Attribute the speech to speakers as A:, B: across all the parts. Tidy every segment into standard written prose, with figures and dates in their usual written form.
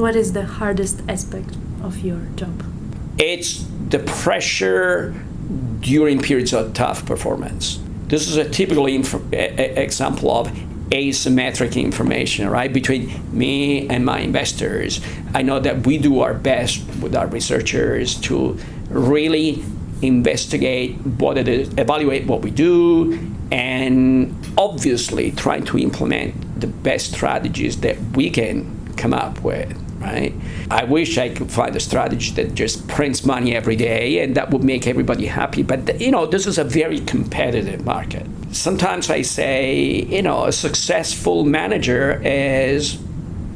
A: What is the hardest aspect of your job?
B: It's the pressure during periods of tough performance. This is a typical example of asymmetric information, right, between me and my investors. I know that we do our best with our researchers to really investigate what it is, evaluate what we do, and obviously trying to implement the best strategies that we can come up with, right? I wish I could find a strategy that just prints money every day and that would make everybody happy. But, this is a very competitive market. Sometimes I say, a successful manager is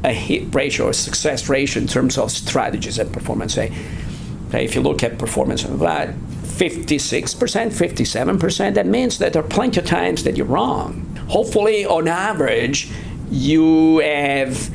B: a hit ratio, a success ratio in terms of strategies and performance. Say, if you look at performance of that, 56%, 57%, that means that there are plenty of times that you're wrong. Hopefully, on average, you have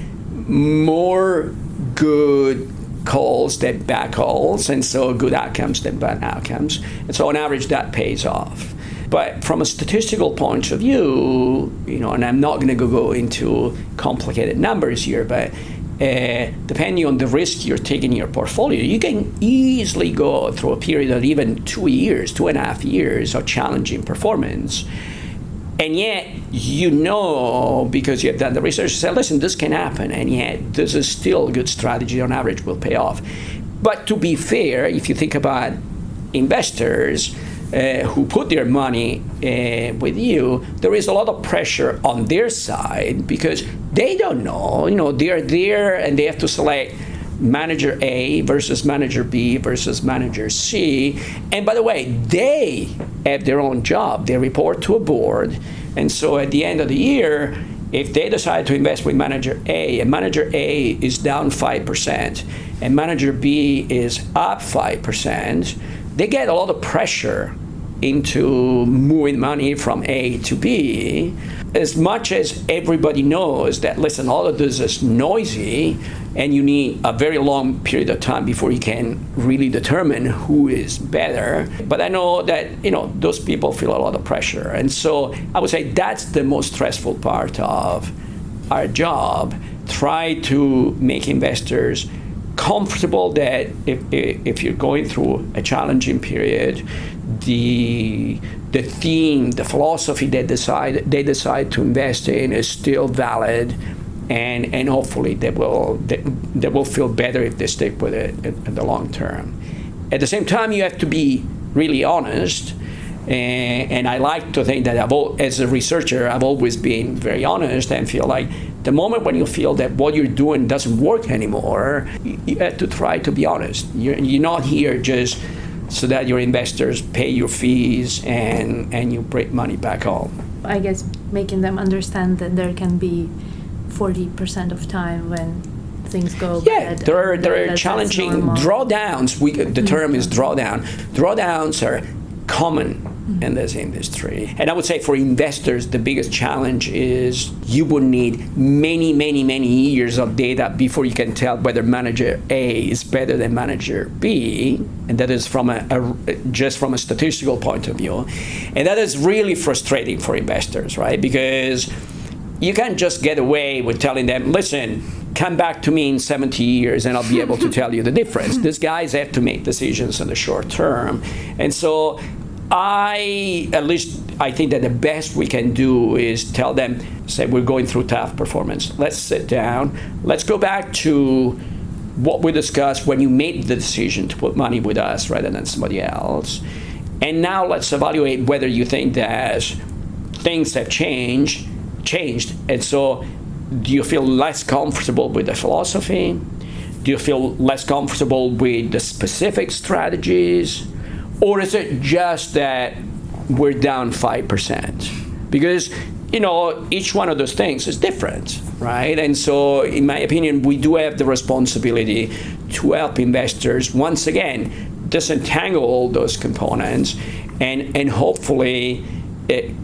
B: more good calls than bad calls, and so good outcomes than bad outcomes. And so on average, that pays off. But from a statistical point of view, and I'm not going to go into complicated numbers here, but depending on the risk you're taking in your portfolio, you can easily go through a period of even 2 years, 2.5 years of challenging performance. And yet, because you have done the research, you say, listen, this can happen, and yet this is still a good strategy, on average will pay off. But to be fair, if you think about investors who put their money with you, there is a lot of pressure on their side because they don't know. They're there and they have to select manager A versus manager B versus manager C. And by the way, they have their own job. They report to a board. And so at the end of the year, if they decide to invest with manager A, and manager A is down 5%, and manager B is up 5%, they get a lot of pressure into moving money from A to B, as much as everybody knows that, listen, all of this is noisy, and you need a very long period of time before you can really determine who is better. But I know that, those people feel a lot of pressure. And so I would say that's the most stressful part of our job. Try to make investors comfortable that if you're going through a challenging period, the theme, the philosophy they decide to invest in is still valid, and hopefully they will feel better if they stick with it in the long term. At the same time, you have to be really honest, and I like to think that as a researcher, I've always been very honest and feel like the moment when you feel that what you're doing doesn't work anymore, you have to try to be honest. You're not here just so that your investors pay your fees and you bring money back home.
A: I guess making them understand that there can be 40% of time when things go bad.
B: Yeah, there are challenging drawdowns. The term is drawdown. Drawdowns are common in this industry. And I would say for investors, the biggest challenge is you would need many, many, many years of data before you can tell whether manager A is better than manager B. And that is just from a statistical point of view. And that is really frustrating for investors, right? Because you can't just get away with telling them, listen, come back to me in 70 years and I'll be able to tell you the difference. These guys have to make decisions in the short term. And so I think that the best we can do is tell them, say, we're going through tough performance. Let's sit down. Let's go back to what we discussed when you made the decision to put money with us rather than somebody else. And now let's evaluate whether you think that things have changed. And so do you feel less comfortable with the philosophy? Do you feel less comfortable with the specific strategies? Or is it just that we're down 5%? Because, each one of those things is different, right? And so, in my opinion, we do have the responsibility to help investors, once again, disentangle all those components and hopefully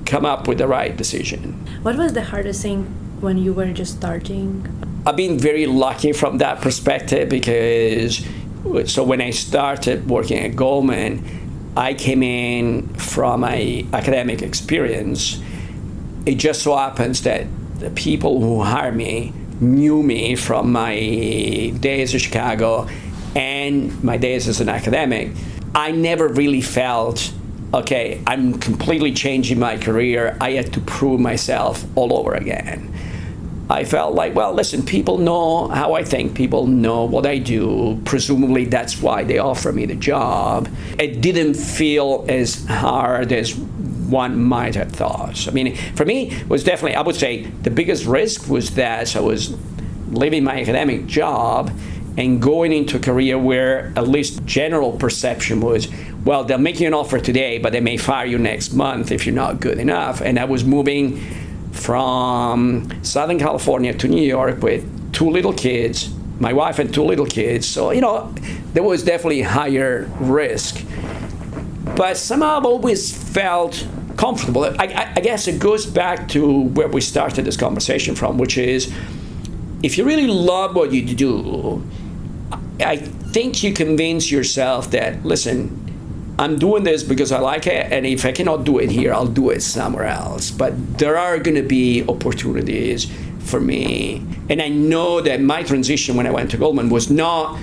B: come up with the right decision.
A: What was the hardest thing when you were just starting?
B: I've been very lucky from that perspective because, so when I started working at Goldman, I came in from an academic experience. It just so happens that the people who hire me knew me from my days in Chicago and my days as an academic, I never really felt, okay, I'm completely changing my career. I had to prove myself all over again. I felt like, well, listen, people know how I think. People know what I do. Presumably, that's why they offer me the job. It didn't feel as hard as one might have thought. I mean, for me, it was definitely, I would say, the biggest risk was that I was leaving my academic job and going into a career where at least general perception was, well, they'll make you an offer today, but they may fire you next month if you're not good enough. And I was moving from Southern California to New York with 2 little kids, my wife and 2 little kids. So, there was definitely higher risk. But somehow I've always felt comfortable. I guess it goes back to where we started this conversation from, which is, if you really love what you do, I think you convince yourself that, listen, I'm doing this because I like it, and if I cannot do it here, I'll do it somewhere else. But there are going to be opportunities for me. And I know that my transition when I went to Goldman was not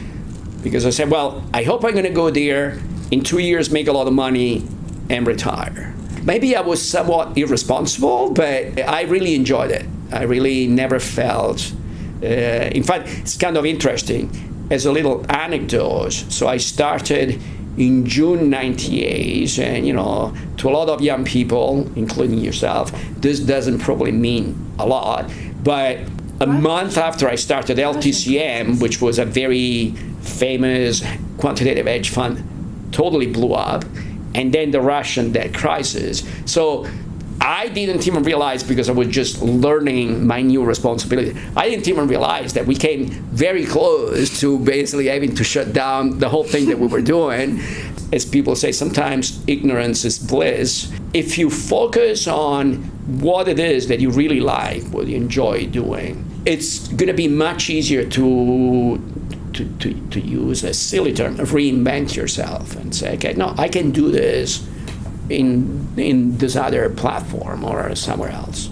B: because I said, well, I hope I'm going to go there, in 2 years make a lot of money, and retire. Maybe I was somewhat irresponsible, but I really enjoyed it. I really never felt, in fact, it's kind of interesting. As a little anecdote, so I started in June 98, and to a lot of young people, including yourself, this doesn't probably mean a lot, but a month after I started LTCM, which was a very famous quantitative hedge fund, totally blew up, and then the Russian debt crisis. So I didn't even realize, because I was just learning my new responsibility, I didn't even realize that we came very close to basically having to shut down the whole thing that we were doing. As people say, sometimes ignorance is bliss. If you focus on what it is that you really like, what you enjoy doing, it's going to be much easier to use a silly term, reinvent yourself and say, okay, no, I can do this in this other platform or somewhere else.